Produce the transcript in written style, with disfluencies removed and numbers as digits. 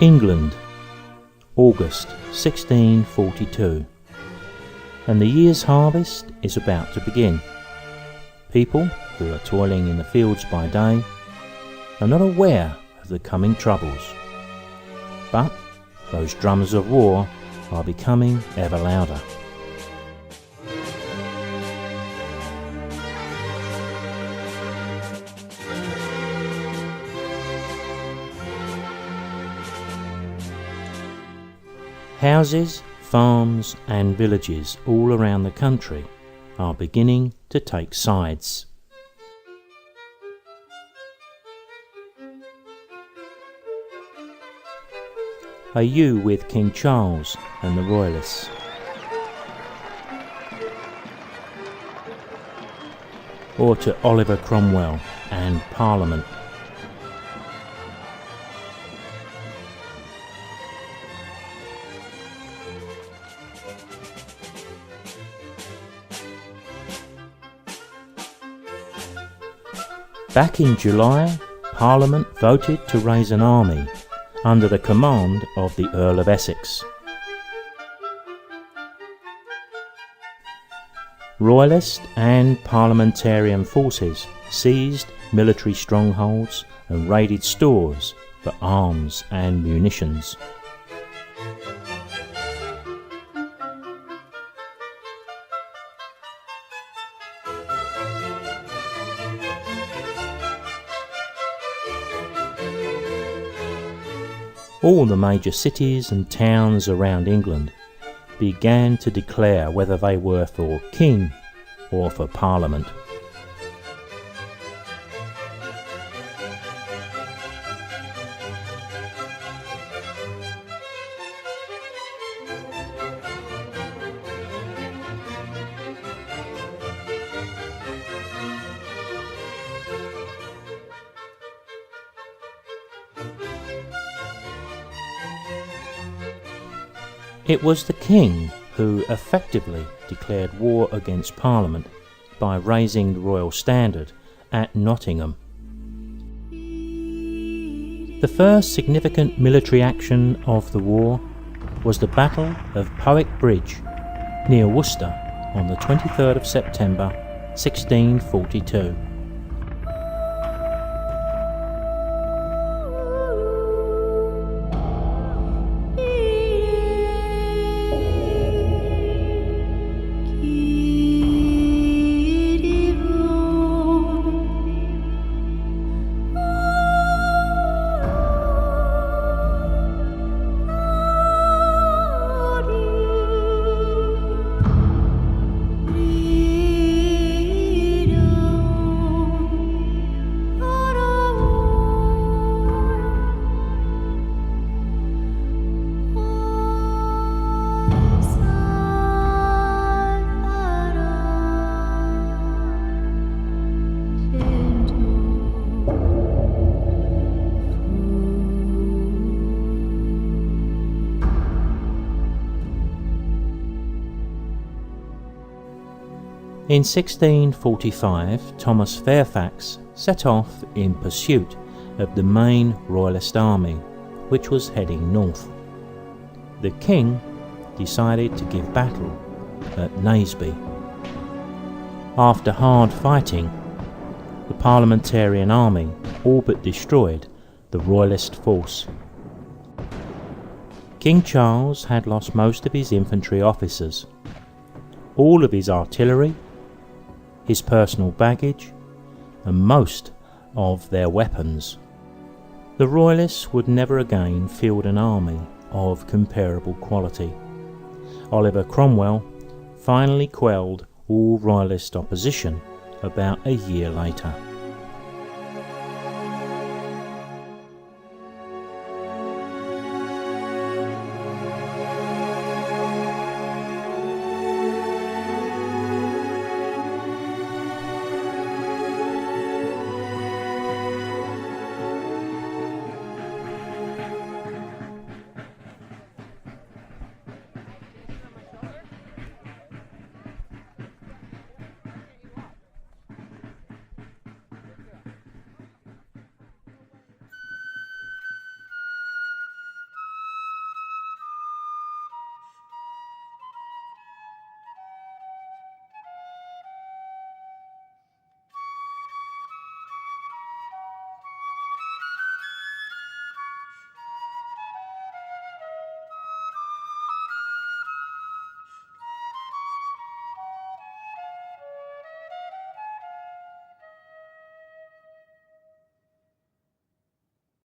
England, August 1642, and the year's harvest is about to begin. People who are toiling in the fields by day are not aware of the coming troubles, but those drums of war are becoming ever louder. Houses, farms and villages all around the country are beginning to take sides. Are you with King Charles and the Royalists? Or to Oliver Cromwell and Parliament? Back in July, Parliament voted to raise an army under the command of the Earl of Essex. Royalist and parliamentarian forces seized military strongholds and raided stores for arms and munitions. All the major cities and towns around England began to declare whether they were for king or for Parliament. It was the king who effectively declared war against Parliament by raising the royal standard at Nottingham. The first significant military action of the war was the Battle of Powick Bridge near Worcester on the 23rd of September 1642. In 1645, Thomas Fairfax set off in pursuit of the main Royalist army, which was heading north. The king decided to give battle at Naseby. After hard fighting, the parliamentarian army all but destroyed the Royalist force. King Charles had lost most of his infantry officers, all of his artillery, his personal baggage, and most of their weapons. The Royalists would never again field an army of comparable quality. Oliver Cromwell finally quelled all Royalist opposition about a year later.